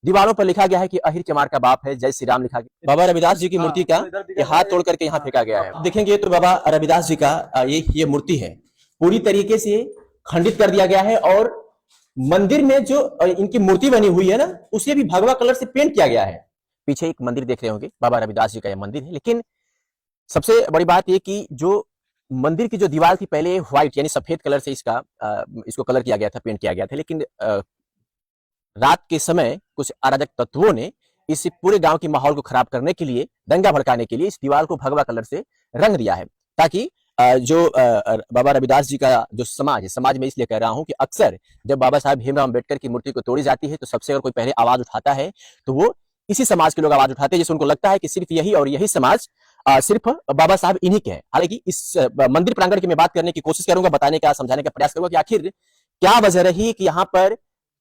दीवारों पर लिखा गया है कि अहिर चमार का बाप है, जय श्री राम लिखा गया। बाबा रविदास जी की मूर्ति का ये हाथ तोड़ करके यहाँ फेंका गया है। देखेंगे तो बाबा रविदास जी का ये मूर्ति है, पूरी तरीके से खंडित कर दिया गया है और मंदिर में जो इनकी मूर्ति बनी हुई है ना, उसे भी भगवा कलर से पेंट किया गया है। पीछे एक मंदिर देख रहे होंगे, बाबा रविदास जी का यह मंदिर है। लेकिन सबसे बड़ी बात यह कि जो मंदिर की जो दीवार थी पहले व्हाइट यानी सफेद कलर से इसको कलर किया गया था, पेंट किया गया था। लेकिन रात के समय कुछ अराजक तत्वों ने इस पूरे गांव के माहौल को खराब करने के लिए, दंगा भड़काने के लिए इस दीवार को भगवा कलर से रंग दिया है, ताकि जो बाबा रविदास जी का जो समाज में इसलिए कह रहा हूं कि अक्सर जब बाबा साहब भीमराव अम्बेडकर की मूर्ति को तोड़ी जाती है तो सबसे अगर कोई पहले आवाज उठाता है तो वो इसी समाज के लोग आवाज उठाते हैं, जिससे उनको लगता है कि सिर्फ यही और यही समाज सिर्फ बाबा साहब इन्हीं के हैं। हालांकि इस मंदिर प्रांगण की मैं बात करने की कोशिश करूंगा, बताने का, समझाने का प्रयास करूंगा कि आखिर क्या वजह रही कि यहाँ पर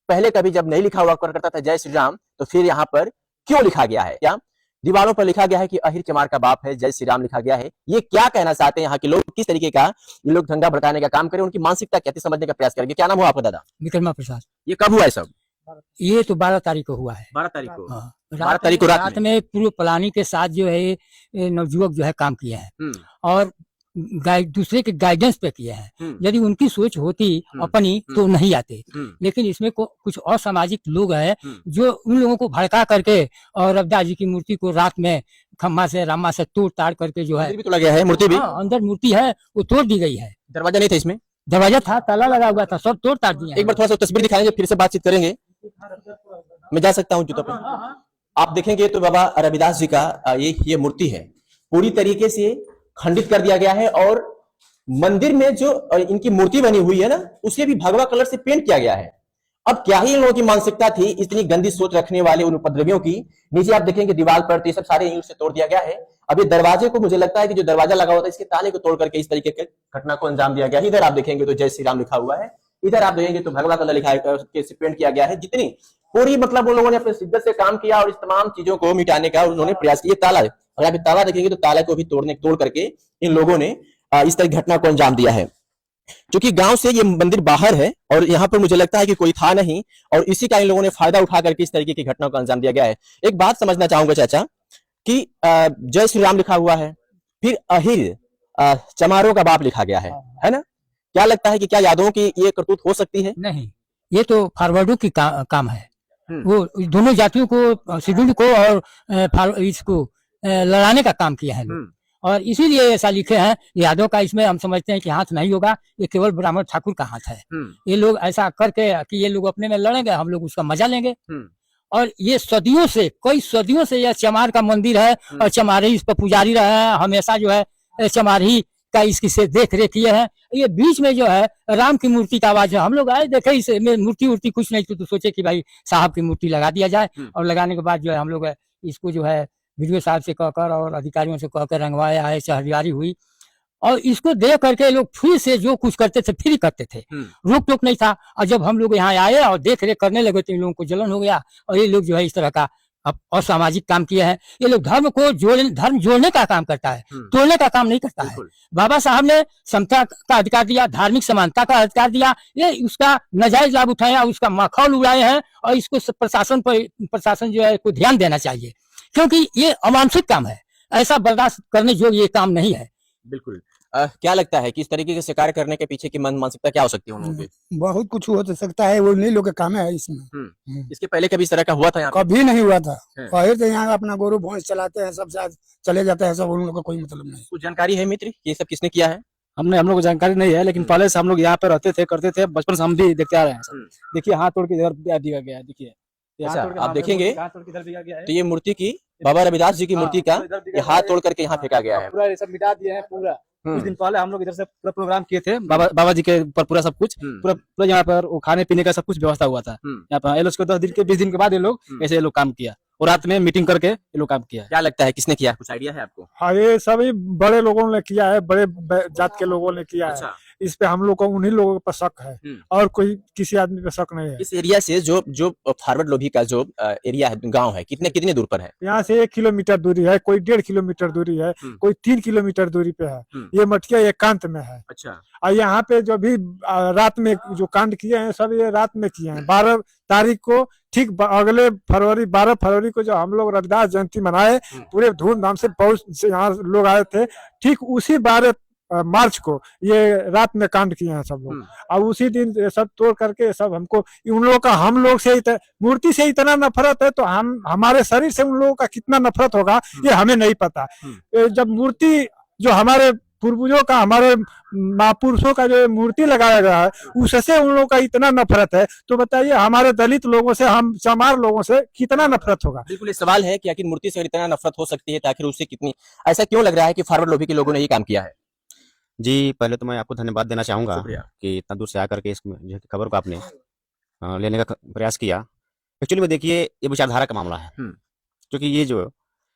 पहले कभी जब नहीं लिखा हुआ करता था जय श्री राम, तो फिर यहाँ पर क्यों लिखा गया है? क्या दीवारों पर लिखा गया है कि अहिर चमार का बाप है, जय श्री राम लिखा गया है? ये क्या कहना चाहते हैं यहाँ के लोग, किस तरीके का ये लोग दंगा भड़काने का काम करें, उनकी मानसिकता क्या थी, समझने का प्रयास करेंगे। क्या नाम हुआ आपका दादा? विक्रमा प्रसाद। ये कब हुआ है सब? ये तो 12 तारीख को हुआ है। 12 तारीख को। हाँ, 12 तारीख को रात में पूर्व प्लानिंग के साथ जो है ये नवयुवक जो है काम किए हैं और दूसरे के गाइडेंस पे किए हैं। यदि उनकी सोच होती अपनी तो नहीं आते, लेकिन इसमें कुछ असामाजिक लोग हैं जो उन लोगों को भड़का करके और रविदास जी की मूर्ति को रात में खम्मा से रामा से तोड़ ताड़ करके जो है, भी तोड़ा गया है मूर्ति भी। अंदर मूर्ति है वो तोड़ दी गई है। दरवाजा नहीं था इसमें? दरवाजा था, ताला लगा हुआ था, सब तोड़ ताड़ दिया। एक बार थोड़ा सा तस्वीर दिखाएंगे, फिर से बातचीत करेंगे। मैं जा सकता हूँ जूता पे? आप देखेंगे तो बाबा रविदास जी का ये मूर्ति है, पूरी तरीके से खंडित कर दिया गया है और मंदिर में जो इनकी मूर्ति बनी हुई है ना, उसे भी भगवा कलर से पेंट किया गया है। अब क्या ही इन लोगों की मानसिकता थी, इतनी गंदी सोच रखने वाले उन उपद्रवियों की। नीचे आप देखेंगे दीवार पर तो ये सब सारे ईंट से तोड़ दिया गया है। अब ये दरवाजे को, मुझे लगता है कि जो दरवाजा लगा हुआ था इसके ताले को तोड़ करके इस तरीके के घटना को अंजाम दिया गया है। इधर आप देखेंगे तो जय श्री राम लिखा हुआ है, इधर आप देखेंगे तो भगवा कलर लिखा है, पेंट किया गया है। जितनी पूरी मतलब उन लोगों ने अपने शिद्दत से काम किया और इस तमाम चीजों को मिटाने का उन्होंने प्रयास किया। ताला, अगर आप ताला देखेंगे तो ताले को भी तोड़ करके इन लोगों ने इस तरह घटना को अंजाम दिया है। क्योंकि गांव से ये मंदिर बाहर है और यहाँ पर मुझे लगता है कि कोई था नहीं और इसी का इन लोगों ने फायदा उठा करके इस तरीके की घटना को अंजाम दिया गया है। एक बात समझना चाहूंगा चाचा कि जय श्री राम लिखा हुआ है, फिर अहिर चमारों का बाप लिखा गया है ना? क्या लगता है कि क्या यादवों की ये करतूत हो सकती है? नहीं, ये तो फॉरवर्डों की काम है। वो दोनों जातियों को, शेड्यूल को और इसको लड़ाने का काम किया है और इसीलिए ऐसा लिखे हैं। यादव का इसमें हम समझते हैं कि हाथ नहीं होगा, ये केवल ब्राह्मण ठाकुर का हाथ है। ये लोग ऐसा करके कि ये लोग अपने में लड़ेंगे, हम लोग उसका मजा लेंगे। और ये सदियों से, कई सदियों से यह चमार का मंदिर है और चमार ही इस पर पुजारी रहे हैं, हमेशा जो है चमार ही का इसकी से देख रेख किए हैं। ये बीच में जो है राम की मूर्ति का आवाज है, हम लोग आए देखे इसे मूर्ति कुछ नहीं तो सोचे कि भाई साहब की मूर्ति लगा दिया जाए और लगाने के बाद जो है हम लोग इसको जो है वीडियो साहब से कहकर और अधिकारियों से कहकर रंगवाया है, शहरदारी हुई और इसको देख करके लोग फिर से जो कुछ करते थे फिर ही करते थे, रोक टोक नहीं था। और जब हम लोग यहाँ आए और देख रेख करने लगे तो इन लोगों को जलन हो गया और ये लोग जो है इस तरह का असामाजिक काम किए हैं। ये लोग धर्म जोड़ने का काम करता है, तोड़ने का काम नहीं करता है। बाबा साहब ने समता का अधिकार दिया, धार्मिक समानता का अधिकार दिया, ये उसका नाजायज लाभ उठाया, उसका माखौल उड़ाए हैं और इसको प्रशासन जो है को ध्यान देना चाहिए, क्योंकि ये अमानुषिक काम है, ऐसा बर्दाश्त करने जो ये काम नहीं है। बिल्कुल। क्या लगता है कि इस तरीके से कार्य करने के पीछे की मानसिकता क्या हो सकती है उन लोगों की? बहुत कुछ हो सकता है, वो नहीं लोग का काम है इसमें। इसके पहले कभी इस तरह का हुआ था यहाँ? कभी नहीं हुआ था। पहले तो यहाँ अपना गोरू भैंस चलाते हैं, सब चले जाते हैं, सब उन लोगों का कोई मतलब नहीं। कुछ जानकारी है मित्र ये सब किसने किया है? हम लोग को जानकारी नहीं है, लेकिन पहले से हम लोग यहाँ पे रहते थे, करते थे, बचपन से हम भी देखते आ रहे हैं। देखिए हाथ तोड़ के इधर दिया गया है, देखिए आप देखेंगे तो ये मूर्ति की, बाबा रविदास जी की मूर्ति का ये हाथ तोड़ करके यहाँ फेंका गया है। पूरा ये सब मिटा दिए हैं पूरा। कुछ दिन पहले हम लोग इधर से पूरा प्रोग्राम किए थे, बाबा जी के ऊपर पूरा सब कुछ, पूरा यहाँ पर खाने पीने का सब कुछ व्यवस्था हुआ था यहाँ पर। ये लोग 10 दिन के 20 दिन के बाद ये लोग ऐसे लोग काम किया और रात में मीटिंग करके ये लोग काम किया। क्या लगता है किसने किया, कुछ आइडिया है आपको? हाँ, ये सभी बड़े लोगों ने किया है, बड़े जात के लोगों ने किया है। इस पे हम लोग को उन्हीं लोगों पर शक है और कोई किसी आदमी पे शक नहीं है। इस एरिया से जो फॉरवर्ड लोभी का जो एरिया है, गांव है, कितने दूर पर है? यहाँ से 1 किलोमीटर दूरी है, कोई 1.5 किलोमीटर दूरी है, कोई 3 किलोमीटर दूरी पे है। ये मटिया एकांत में है। अच्छा। और यहाँ पे जो भी रात में जो कांड किए हैं सब ये रात में किए हैं। 12 तारीख को ठीक अगले 12 फरवरी को जो हम लोग रविदास जयंती मनाए, पूरे धूमधाम से बहुत से यहाँ लोग आए थे। ठीक उसी 12 मार्च को ये रात में कांड किए हैं सब लोग। और उसी दिन ये सब तोड़ करके सब हमको उन लोगों का हम लोग से मूर्ति से इतना नफरत है, तो हम हमारे शरीर से उन लोगों का कितना नफरत होगा ये हमें नहीं पता। जब मूर्ति जो हमारे पूर्वजों का, हमारे महापुरुषों का जो मूर्ति लगाया गया है, उससे उन लोगों का इतना नफरत है, तो बताइए हमारे दलित लोगों से, हम चमार लोगों से कितना नफरत होगा। बिल्कुल, ये सवाल है कि आखिर मूर्ति से इतना नफरत हो सकती है, तो आखिर उससे कितनी, ऐसा क्यों लग रहा है कि फॉरवर्ड लोभी के लोगों ने ये काम किया है? जी, पहले तो मैं आपको धन्यवाद देना चाहूंगा शुक्रिया। कि इतना दूर से आकर के इस जो खबर को आपने लेने का प्रयास किया। एक्चुअली में देखिए, ये विचारधारा का मामला है, क्योंकि ये जो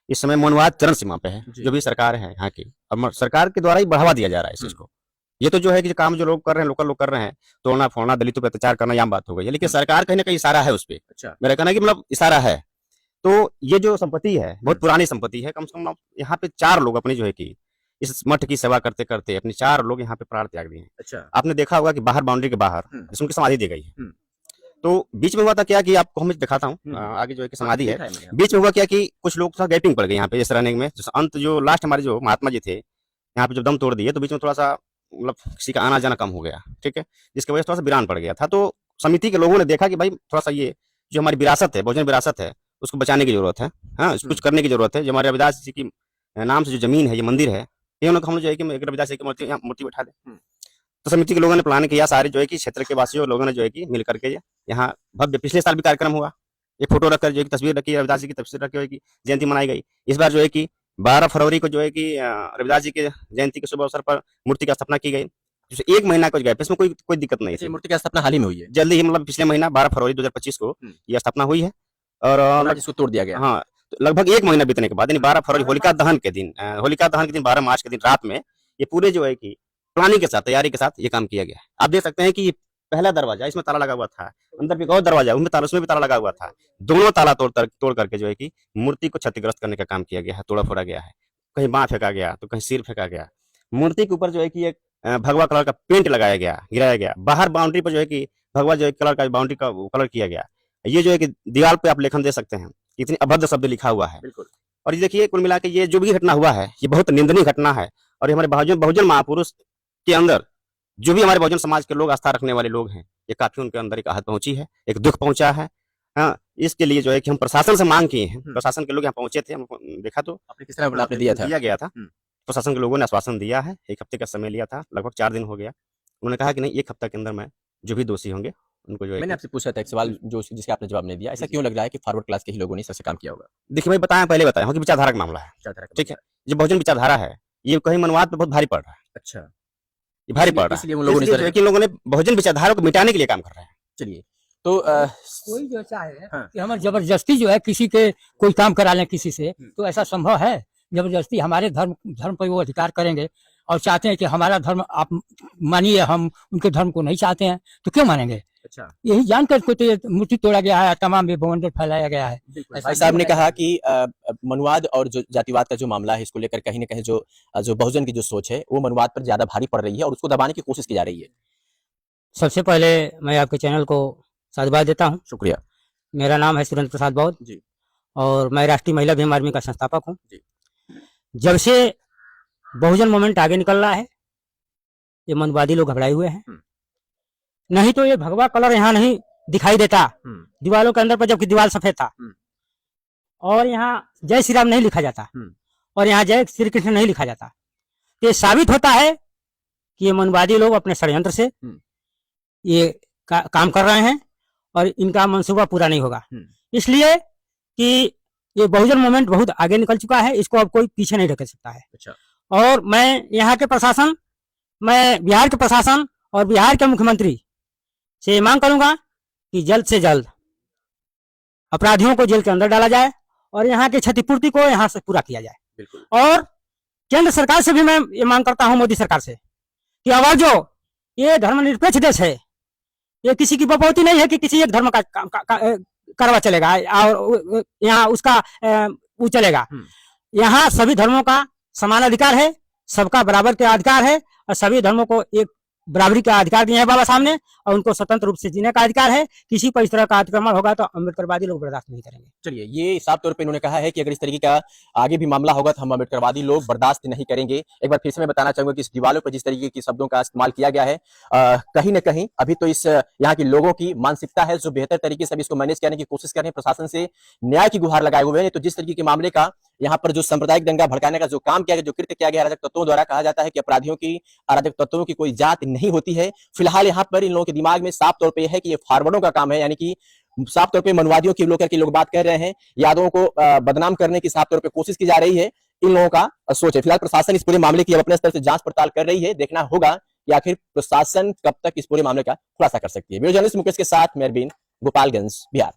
इस समय मनुवाद चरण सीमा पे है। जो भी सरकार है यहाँ की, और सरकार के द्वारा ही बढ़ावा दिया जा रहा है इस चीज को। ये तो जो है कि काम जो लोग कर रहे हैं, लोकल लोग कर रहे हैं, तोड़ना फोड़ना, दलितों पर अत्याचार करना, आम बात हो गई है। लेकिन सरकार कहीं ना कहीं इशारा है उस पर। अच्छा। मेरा कहना है कि मतलब इशारा है। तो ये जो संपत्ति है बहुत पुरानी संपत्ति है। कम से कम यहाँ पे 4 लोग अपनी जो है कि इस मठ की सेवा करते करते अपने 4 लोग यहाँ पे प्राण त्याग दिए हैं। अच्छा। आपने देखा होगा कि बाहर, बाउंड्री के बाहर उनकी समाधि दी गई है। तो बीच में हुआ था क्या कि आपको हम दिखाता हूँ, आगे जो है कि समाधि है, बीच में हुआ क्या कि कुछ लोग थोड़ा गैपिंग पड़ गए यहाँ पे इस रनिंग में। अंत जो लास्ट हमारे जो महात्मा जी थे यहाँ पे जब दम तोड़ दिए, तो बीच में थोड़ा सा मतलब किसी का आना जाना कम हो गया, ठीक है, जिसकी वजह से थोड़ा सा वीरान पड़ गया था। तो समिति के लोगों ने देखा कि भाई थोड़ा सा ये जो हमारी विरासत है, बहुजन विरासत है, उसको बचाने की जरूरत है। हाँ, कुछ करने की जरूरत है। जो हमारे रविदास जी की नाम से जो जमीन है, ये मंदिर है, ये उन्होंने हम जो है कि रविदास जी की मूर्ति बैठा दे। तो समिति के लोगों ने प्लान किया, सारे जो है कि क्षेत्र के वासियों लोगों ने जो है कि मिल करके यहाँ भव्य, पिछले साल भी कार्यक्रम हुआ, ये फोटो रखकर जो है कि तस्वीर रखी, रविदास जी की तस्वीर रखी हुई की जयंती मनाई गई। इस बार जो है कि 12 फरवरी को जो है कि रविदास जी के जयंती के शुभ अवसर पर मूर्ति का स्थापना की गई, जिसे 1 महीना कुछ गए, इसमें कोई दिक्कत नहीं थी। मूर्ति की स्थापना हाल ही में हुई है, जल्दी ही, मतलब पिछले महीना 12 फरवरी 2025 को यह स्थापना हुई है। और इसको तोड़ दिया गया। हाँ, तो लगभग 1 महीना बीतने के बाद, यानी 12 फरवरी होलिका दहन के दिन 12 मार्च के दिन रात में ये पूरे जो है कि प्लानिंग के साथ, तैयारी के साथ ये काम किया गया है। आप देख सकते हैं कि पहला दरवाजा, इसमें ताला लगा हुआ था, अंदर भी एक और दरवाजा, उसमें भी ताला लगा हुआ था। दोनों ताला तोड़ करके जो है कि मूर्ति को क्षतिग्रस्त करने का काम किया गया है, तोड़ा फोड़ा गया है। कहीं बाँह फेंका गया, तो कहीं सिर फेंका गया। मूर्ति के ऊपर जो है कि एक भगवा कलर का पेंट लगाया गया, गिराया गया। बाहर बाउंड्री पर जो है कि भगवा जो है कलर का बाउंड्री का कलर किया गया। ये जो है कि दीवार पे आप लेखन दे सकते हैं, इतनी अभद्र शब्द लिखा हुआ है। बिल्कुल। और ये देखिए, कुल मिला के ये जो भी घटना हुआ है, ये बहुत निंदनीय घटना है। और ये हमारे बहुजन महापुरुष के अंदर जो भी हमारे बहुजन समाज के लोग, आस्था रखने वाले लोग हैं, ये काफी उनके अंदर एक आहत पहुंची है, एक दुख पहुंचा है। हाँ, इसके लिए जो है कि हम प्रशासन से मांग किए हैं। प्रशासन के लोग यहाँ पहुंचे थे, हम देखा तो आपने किस तरह आपने दिया गया था। प्रशासन के लोगों ने आश्वासन दिया है, 1 हफ्ते का समय लिया था, लगभग 4 दिन हो गया। उन्होंने कहा कि नहीं, 1 हफ्ता के अंदर मैं जो भी दोषी होंगे उनको जो है। मैंने आपसे पूछा था एक सवाल जिसका आपने जवाब नहीं दिया, ऐसा क्यों लग रहा है कि फॉरवर्ड क्लास के ही लोगों ने सबसे काम किया होगा? देखिए, मैं पहले बताया कि विचारधारा का मामला है, ठीक है। जो बहुजन विचारधारा है, ये कहीं मनुवाद पे बहुत भारी पड़ रहा है। अच्छा, ये भारी पड़ रहा है, इसलिए उन लोगों ने बहुजन विचारधारा को मिटाने के लिए काम कर रहे हैं। चलिए, तो कोई जो चाहे कि हमें जबरदस्ती जो है किसी के कोई काम करा लें किसी से, तो ऐसा संभव है? जबरदस्ती हमारे धर्म पर वो अधिकार करेंगे और चाहते हैं कि हमारा धर्म आप मानिए, हम उनके धर्म को नहीं चाहते हैं, तो क्यों मानेंगे? अच्छा, यही जानकर को मूर्ति तोड़ा गया है, तमाम बेबंदर फैलाया गया है। भाई साहब ने कहा कि मनुवाद और जो जातिवाद का जो मामला है, इसको लेकर कहीं ना कहीं जो बहुजन की जो सोच है, वो मनुवाद पर ज्यादा भारी पड़ रही है और उसको दबाने की कोशिश की जा रही है। सबसे पहले मैं आपके चैनल को साधुवाद देता हूँ। शुक्रिया। मेरा नाम है सुरेंद्र प्रसाद बौद्ध जी, और मैं राष्ट्रीय महिला भीम आर्मी का संस्थापक हूँ। जी। जब से बहुजन मूवमेंट आगे निकल रहा है, ये मनवादी लोग घबराए हुए हैं। नहीं तो ये भगवा कलर यहाँ नहीं दिखाई देता दीवारों के अंदर पर, जबकि दीवार सफेद था। और यहाँ जय श्री राम नहीं लिखा जाता और यहाँ जय श्री कृष्ण नहीं लिखा जाता। ये साबित होता है कि ये मनवादी लोग अपने षड्यंत्र से ये काम कर रहे हैं और इनका मंसूबा पूरा नहीं होगा। इसलिए कि ये बहुजन मूवमेंट बहुत आगे निकल चुका है, इसको अब कोई पीछे नहीं ढकेल सकता है। अच्छा। और मैं यहाँ के प्रशासन, मैं बिहार के प्रशासन और बिहार के मुख्यमंत्री से मांग करूंगा कि जल्द से जल्द अपराधियों को जेल के अंदर डाला जाए और यहाँ की क्षतिपूर्ति को यहाँ से पूरा किया जाए। बिल्कुल। और केंद्र सरकार से भी मैं ये मांग करता हूँ, मोदी सरकार से, कि अगर जो ये धर्मनिरपेक्ष देश है, ये किसी की बपौती नहीं है कि किसी एक धर्म का करवा चलेगा और यहाँ उसका वो चलेगा। यहाँ सभी धर्मों का समान अधिकार है, सबका बराबर के अधिकार है और सभी धर्मों को एक बराबरी का अधिकार दिए हैं बाबा साहब ने और उनको स्वतंत्र रूप से जीने का अधिकार है। किसी पर इस तरह का अतिक्रमण होगा तो अम्बेडकरवादी लोग बर्दाश्त नहीं करेंगे। चलिए, ये साफ तौर पे इन्होंने कहा है कि अगर इस तरीके का आगे भी मामला होगा तो हम अम्बेडकरवादी लोग बर्दाश्त नहीं करेंगे। एक बार फिर से मैं बताना चाहूंगा कि इस दीवारों पर जिस तरीके की शब्दों का इस्तेमाल किया गया है, कहीं ना कहीं अभी तो इस यहाँ के लोगों की मानसिकता है जो बेहतर तरीके से इसको मैनेज करने की कोशिश कर रहे हैं, प्रशासन से न्याय की गुहार लगाए हुए हैं। तो जिस तरीके के मामले का यहाँ पर जो सांप्रदायिक दंगा भड़काने का जो काम किया गया, जो कृत्य किया गया अराजक तत्वों द्वारा, कहा जाता है कि अपराधियों की, अराजक तत्वों की कोई जात नहीं होती है। फिलहाल यहाँ पर इन लोगों के दिमाग में साफ तौर पे है कि ये फॉरवर्डों का काम है, यानी कि साफ तौर पे मनवादियों की लोग बात कर रहे हैं, यादवों को बदनाम करने की साफ तौर पे कोशिश की जा रही है। इन लोगों का सोच है। फिलहाल प्रशासन इस पूरे मामले की अब अपने स्तर से जांच पड़ताल कर रही है। देखना होगा कि आखिर प्रशासन कब तक इस पूरे मामले का खुलासा कर सकती है। वीडियो जर्नलिस्ट मुकेश के साथ मैं अरविंद, गोपालगंज, बिहार।